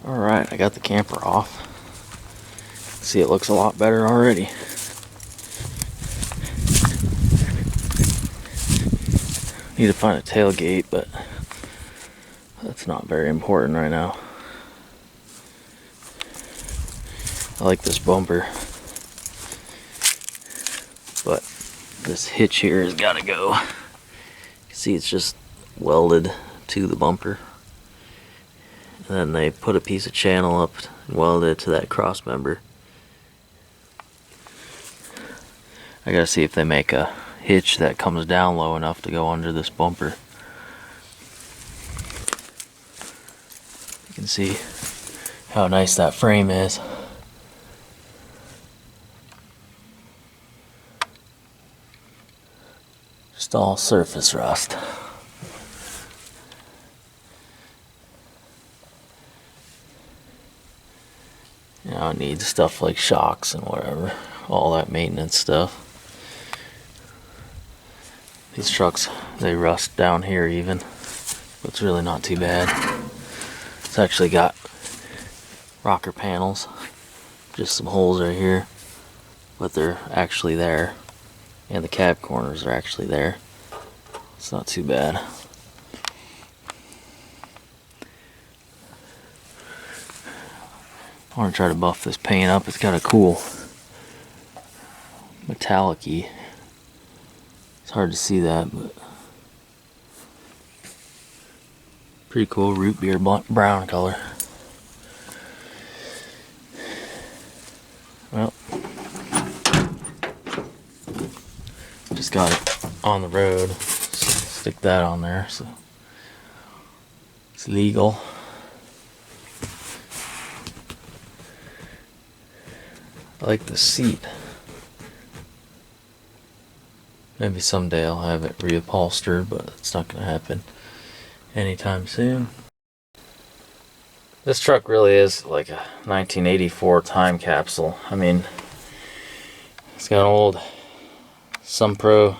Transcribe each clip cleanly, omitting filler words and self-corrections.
Alright, I got the camper off. See, it looks a lot better already. Need to find a tailgate, but that's not very important right now. I like this bumper, but this hitch here has got to go. You can see it's just welded to the bumper. And then they put a piece of channel up and welded it to that cross member. I gotta see if they make a hitch that comes down low enough to go under this bumper. You can see how nice that frame is. Just all surface rust. You know, it needs stuff like shocks and whatever, all that maintenance stuff. These trucks, they rust down here even, but it's really not too bad. It's actually got rocker panels, just some holes right here, but they're actually there, and the cab corners are actually there. It's not too bad. I want to try to buff this paint up. It's got a cool metallic-y. It's hard to see that, but pretty cool root beer brown color. Well, just got it on the road. So stick that on there, so it's legal. I like the seat. Maybe someday I'll have it reupholstered, but it's not going to happen anytime soon. This truck really is like a 1984 time capsule. I mean, it's got an old Sunpro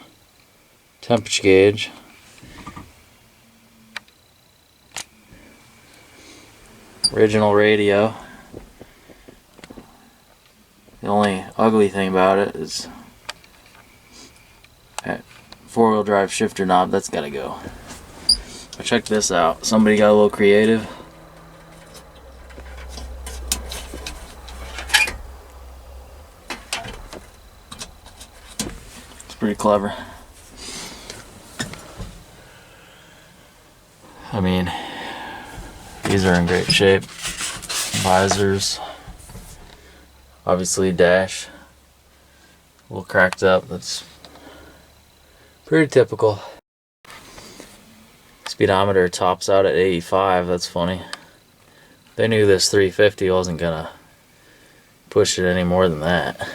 temperature gauge. Original radio. The only ugly thing about it is that four-wheel drive shifter knob, that's gotta go. But check this out. Somebody got a little creative. It's pretty clever. I mean, these are in great shape. Visors. Obviously dash, a little cracked up. That's pretty typical. Speedometer tops out at 85. That's funny. They knew this 350 wasn't gonna push it any more than that.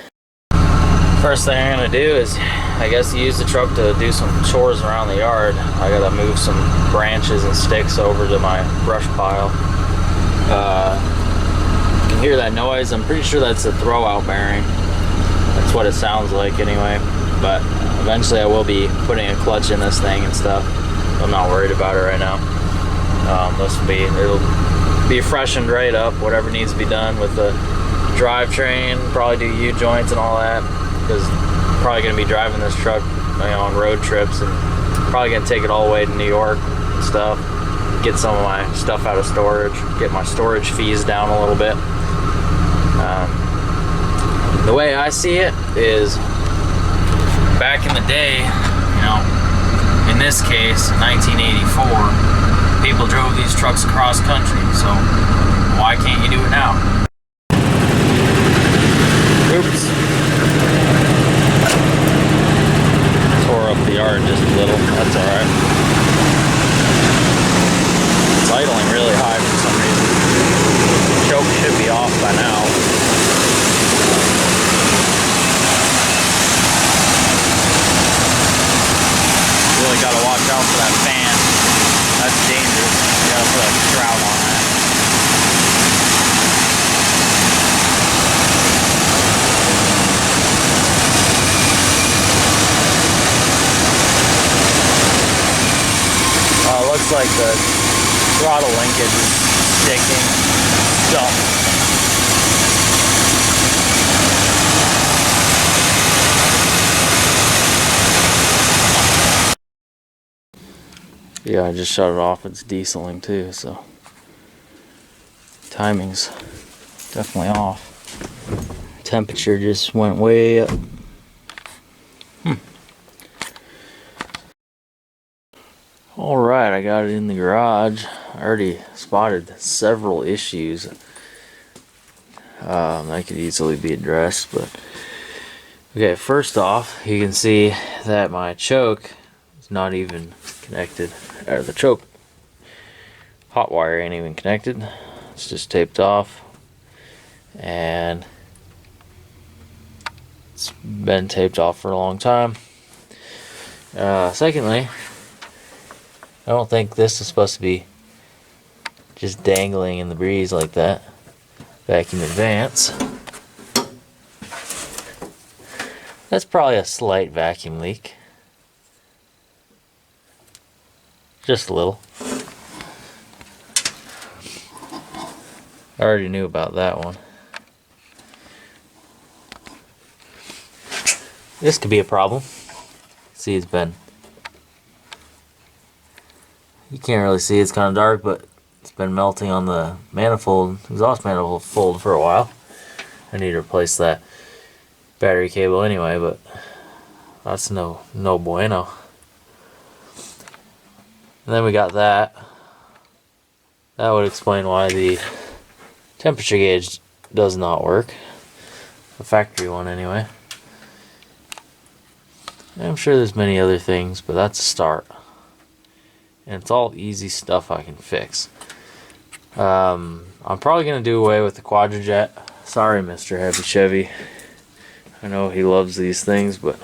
First thing I'm gonna do is, I guess, use the truck to do some chores around the yard. I gotta move some branches and sticks over to my brush pile. Hear that noise. I'm pretty sure that's a throwout bearing. That's what it sounds like anyway, but eventually I will be putting a clutch in this thing and stuff. I'm not worried about it right now. It'll be freshened right up, whatever needs to be done with the drivetrain, probably do U-joints and all that, because I'm probably going to be driving this truck, you know, on road trips, and probably going to take it all the way to New York and stuff, get some of my stuff out of storage, get my storage fees down a little bit. The way I see it is, back in the day, you know, in this case, 1984, people drove these trucks across country, so why can't you do it now? Oops. Tore up the yard just a little, that's alright. It's idling really high for some reason. The choke should be off by now. Really got to watch out for that fan. That's dangerous. You got to put a shroud on that. Looks like the throttle linkage is sticking. stuff. Yeah, I just shut it off. It's dieseling too, so timing's definitely off. Temperature just went way up. Alright, I got it in the garage. I already spotted several issues that could easily be addressed, but okay, first off, you can see that my choke is not even connected, or the choke hot wire ain't even connected. It's just taped off, and it's been taped off for a long time. Secondly, I don't think this is supposed to be just dangling in the breeze like that. Vacuum advance. That's probably a slight vacuum leak. Just a little. I already knew about that one. This could be a problem. See, it's been... You can't really see, it's kind of dark, but it's been melting on the manifold, exhaust manifold for a while. I need to replace that battery cable anyway, but that's no bueno. And then we got that. That would explain why the temperature gauge does not work. The factory one anyway. I'm sure there's many other things, but that's a start. And it's all easy stuff I can fix. I'm probably going to do away with the Quadrajet. Sorry, Mr. Heavy Chevy. I know he loves these things, but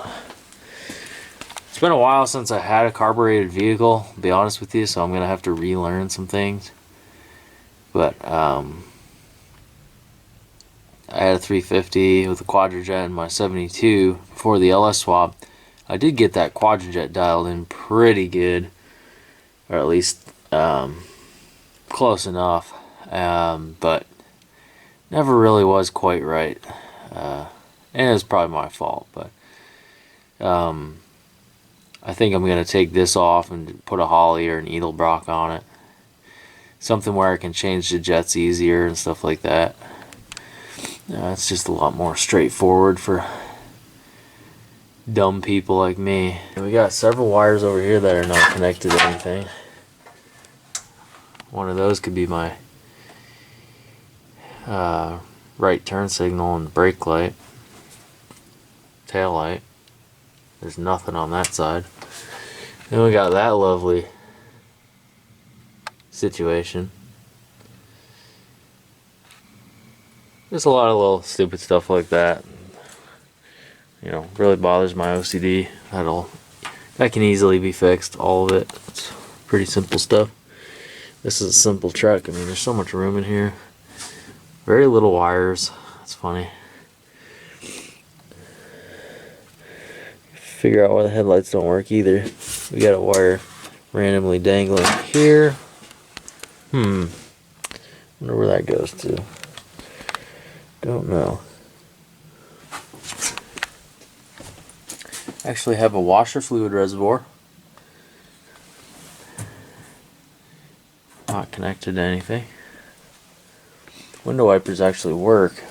it's been a while since I had a carbureted vehicle, to be honest with you, so I'm going to have to relearn some things. But I had a 350 with a Quadrajet in my 72 before the LS swap. I did get that Quadrajet dialed in pretty good, or at least close enough, but never really was quite right, and it's probably my fault. But I think I'm going to take this off and put a Holly or an Edelbrock on it, something where I can change the jets easier and stuff like that. It's just a lot more straightforward for dumb people like me. We got several wires over here that are not connected to anything. One of those could be my right turn signal and brake light, tail light. There's nothing on that side. Then we got that lovely situation. Just a lot of little stupid stuff like that. You know, really bothers my OCD. That can easily be fixed, all of it. It's pretty simple stuff. This is a simple truck. I mean, there's so much room in here. Very little wires. It's funny. Figure out why the headlights don't work either. We got a wire randomly dangling here. Wonder where that goes to. Don't know. Actually have a washer fluid reservoir. Not connected to anything. Window wipers actually work.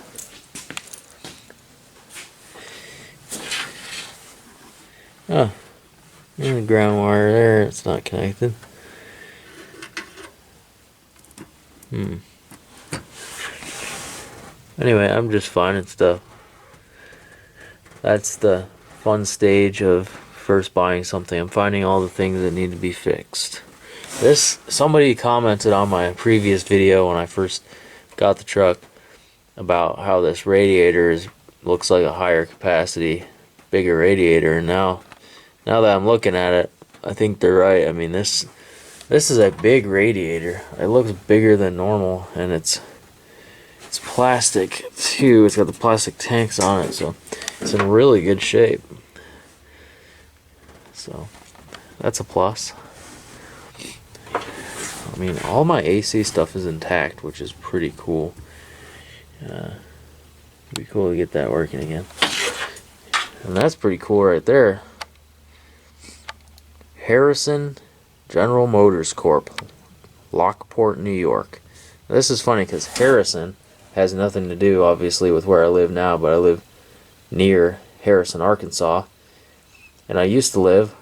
Oh, there's a ground wire there. It's not connected. Anyway, I'm just finding stuff. That's the fun stage of first buying something. I'm finding all the things that need to be fixed. Somebody commented on my previous video when I first got the truck about how this radiator looks like a higher capacity, bigger radiator, and now that I'm looking at it, I think they're right. I mean, this is a big radiator. It looks bigger than normal, and it's plastic too. It's got the plastic tanks on it, so it's in really good shape. So that's a plus. I mean, all my AC stuff is intact, which is pretty cool. It'd be cool to get that working again. And that's pretty cool right there. Harrison General Motors Corp, Lockport, New York. Now, this is funny because Harrison has nothing to do, obviously, with where I live now, but I live near Harrison, Arkansas. And I used to live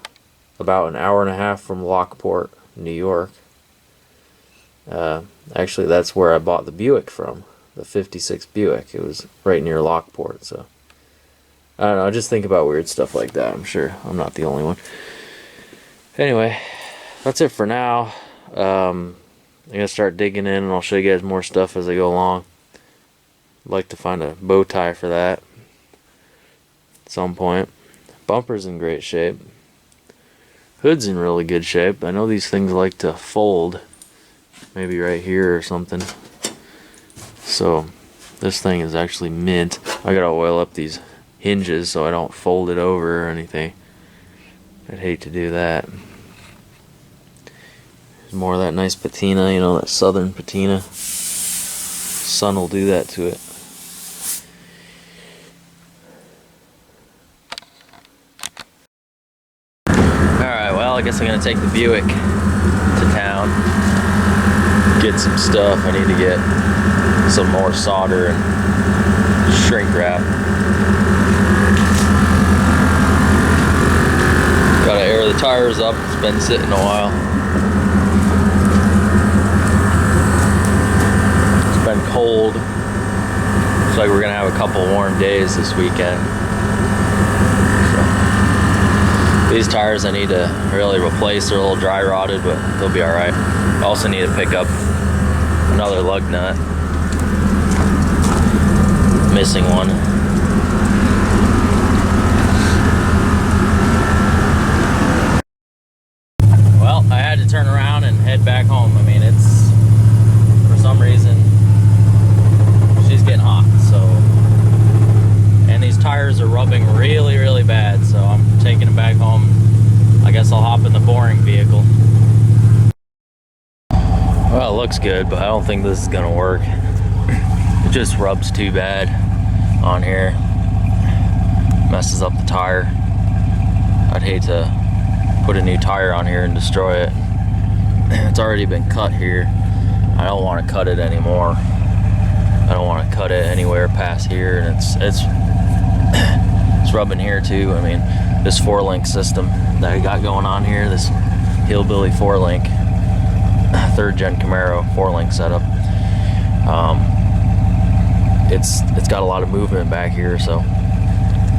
about an hour and a half from Lockport, New York. Actually, that's where I bought the Buick from, the 56 Buick. It was right near Lockport, so I don't know, I just think about weird stuff like that. I'm sure I'm not the only one. Anyway, that's it for now. I'm gonna start digging in and I'll show you guys more stuff as I go along. I'd like to find a bow tie for that at some point. Bumper's in great shape. Hood's in really good shape. I know these things like to fold, maybe right here or something. So this thing is actually mint. I gotta oil up these hinges so I don't fold it over or anything. I'd hate to do that. There's more of that nice patina, you know, that southern patina. Sun will do that to it. Alright, well, I guess I'm gonna take the Buick to town. Get some stuff. I need to get some more solder and shrink wrap. Gotta air the tires up. It's been sitting a while. It's been cold. Looks like we're gonna have a couple warm days this weekend. So, these tires I need to really replace. They're a little dry rotted, but they'll be alright. I also need to pick up another lug nut. Missing one. Well, I had to turn around and head back home. I mean, it's, for some reason, she's getting hot, so, and these tires are rubbing really, really bad, so I'm taking them back home. I guess I'll hop in the boring vehicle. Well, it looks good, but I don't think this is gonna work. It just rubs too bad on here. Messes up the tire. I'd hate to put a new tire on here and destroy it. It's already been cut here. I don't want to cut it anymore. I don't want to cut it anywhere past here, and it's rubbing here too. I mean, this 4-link system that I got going on here, this Hillbilly 4-link, 3rd gen Camaro 4-link setup. It's got a lot of movement back here, so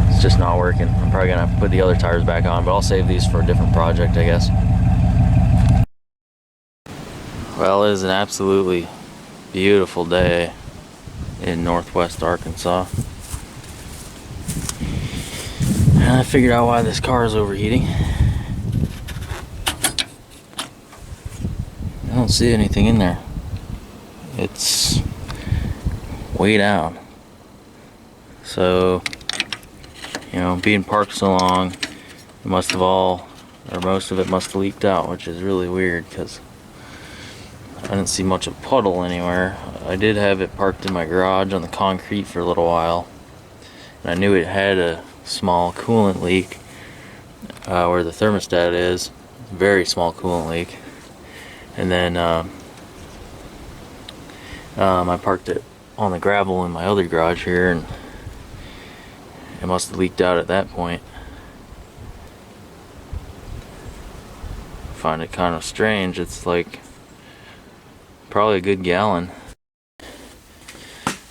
it's just not working. I'm probably gonna have to put the other tires back on, but I'll save these for a different project, I guess. Well, it is an absolutely beautiful day in northwest Arkansas. And I figured out why this car is overheating. I don't see anything in there. It's way down. So, you know, being parked so long, it must have all, or most of it must have leaked out, which is really weird because I didn't see much of a puddle anywhere. I did have it parked in my garage on the concrete for a little while, and I knew it had a small coolant leak where the thermostat is. Very small coolant leak. And then I parked it on the gravel in my other garage here, and it must have leaked out at that point. I find it kind of strange. It's like probably a good gallon.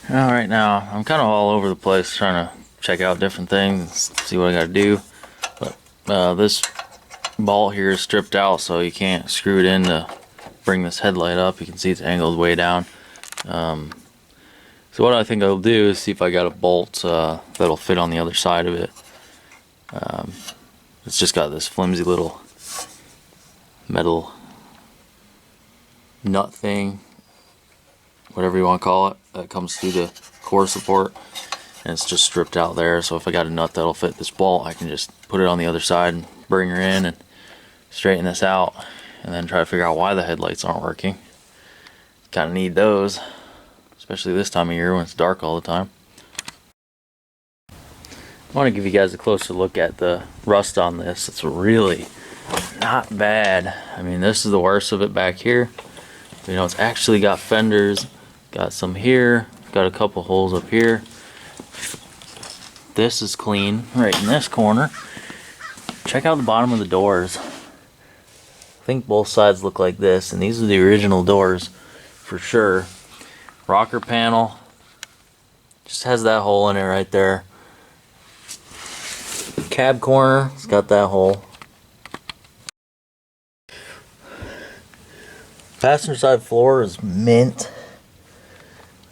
Alright, now I'm kind of all over the place trying to check out different things, see what I gotta do. But this bolt here is stripped out, so you can't screw it in to bring this headlight up. You can see it's angled way down. So what I think I'll do is see if I got a bolt that'll fit on the other side of it. It's just got this flimsy little metal nut thing, whatever you want to call it, that comes through the core support, and it's just stripped out there. So if I got a nut that'll fit this bolt, I can just put it on the other side and bring her in and straighten this out, and then try to figure out why the headlights aren't working. Kind of need those. especially this time of year when it's dark all the time. I want to give you guys a closer look at the rust on this. It's really not bad. I mean, this is the worst of it back here. You know, it's actually got fenders, got some here, got a couple holes up here. This is clean right in this corner. Check out the bottom of the doors. I think both sides look like this, and these are the original doors for sure. Rocker panel just has that hole in it right there. Cab corner, it's got that hole. Passenger side floor is mint.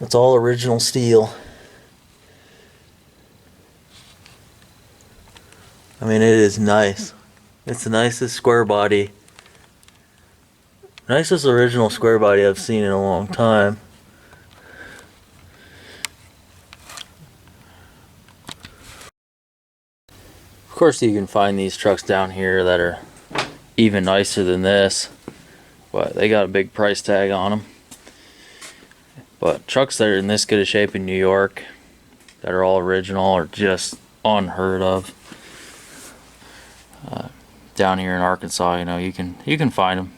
It's all original steel. I mean, it is nice. It's the nicest square body. Nicest original square body I've seen in a long time. Of course, you can find these trucks down here that are even nicer than this, but they got a big price tag on them. But trucks that are in this good a shape in New York, that are all original, are just unheard of. Down here in Arkansas, you know, you can find them.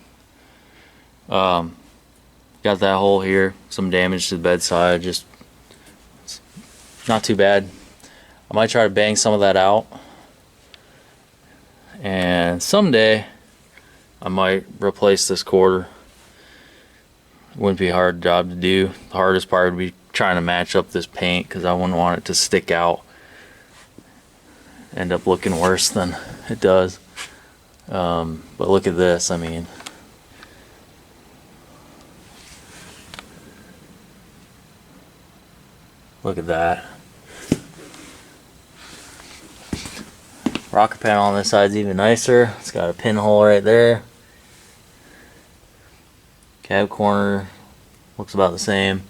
Got that hole here, some damage to the bedside, just not too bad. I might try to bang some of that out, and someday I might replace this quarter. It wouldn't be a hard job to do. The hardest part would be trying to match up this paint, because I wouldn't want it to stick out, end up looking worse than it does. But look at this. I mean, look at that. Rocker panel on this side's even nicer. It's got a pinhole right there. Cab corner looks about the same.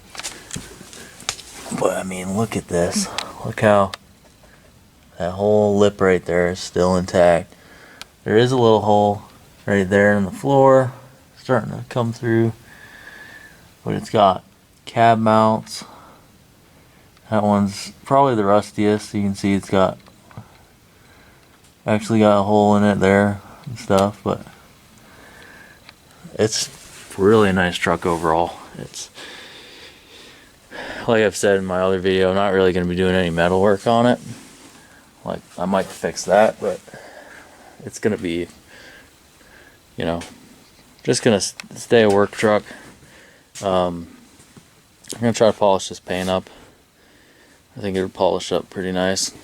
But I mean, look at this. Look how that whole lip right there is still intact. There is a little hole right there in the floor starting to come through, but it's got cab mounts. That one's probably the rustiest. You can see it's got actually got a hole in it there and stuff, but it's really a nice truck overall. It's, like I've said in my other video, I'm not really going to be doing any metal work on it. Like, I might fix that, but it's going to be, you know, just going to stay a work truck. I'm going to try to polish this paint up. I think it'll polish up pretty nice.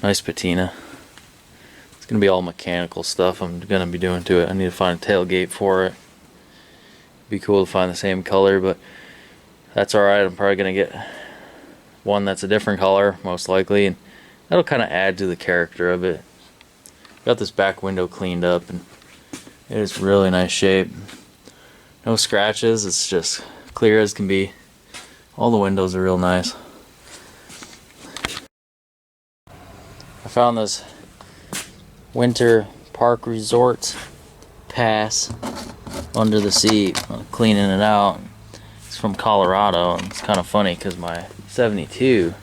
Nice patina. It's going to be all mechanical stuff I'm going to be doing to it. I need to find a tailgate for it. Be cool to find the same color, but that's alright. I'm probably going to get one that's a different color, most likely, and that'll kind of add to the character of it. Got this back window cleaned up, and it is really nice shape. No scratches, it's just clear as can be. All the windows are real nice. I found this winter park resort pass under the seat, cleaning it out. It's from Colorado, and it's kind of funny because my 72,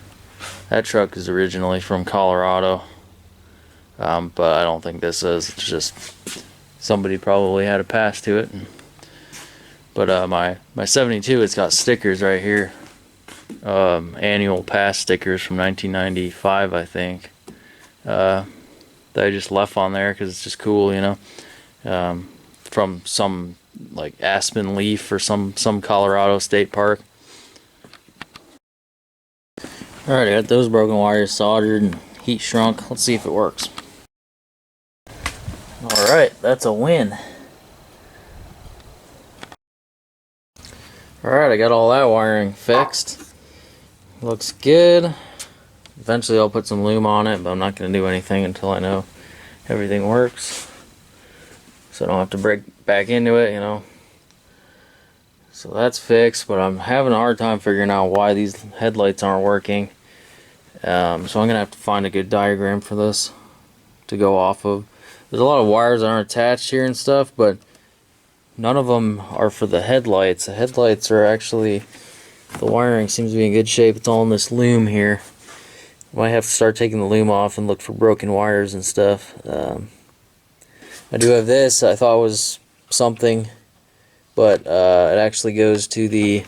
that truck is originally from Colorado, but I don't think this is. It's just somebody probably had a pass to it. But my 72, it's got stickers right here, annual pass stickers from 1995, I think, that I just left on there because it's just cool, you know, from some like Aspen Leaf or some Colorado state park. Alright, I got those broken wires soldered and heat shrunk. Let's see if it works. Alright, that's a win. Alright, I got all that wiring fixed. Looks good. Eventually I'll put some lume on it, but I'm not going to do anything until I know everything works. So I don't have to break back into it, you know. So that's fixed, but I'm having a hard time figuring out why these headlights aren't working. So I'm going to have to find a good diagram for this to go off of. There's a lot of wires that aren't attached here and stuff, but none of them are for the headlights. The headlights are actually, the wiring seems to be in good shape. It's all in this loom here. Might have to start taking the loom off and look for broken wires and stuff. I do have this. I thought it was something, but it actually goes to the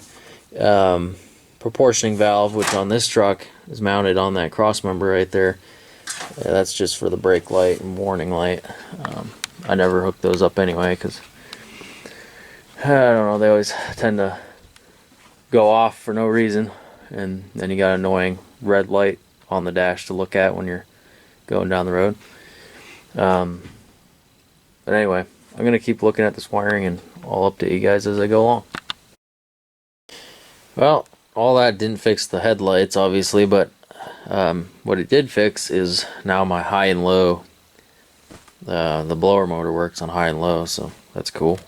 proportioning valve, which on this truck is mounted on that cross member right there. That's just for the brake light and warning light. I never hook those up anyway because I don't know, they always tend to go off for no reason, and then you got an annoying red light on the dash to look at when you're going down the road. But anyway, I'm gonna keep looking at this wiring and I'll update you guys as I go along. Well, all that didn't fix the headlights obviously, but what it did fix is now my high and low. The blower motor works on high and low, so that's cool.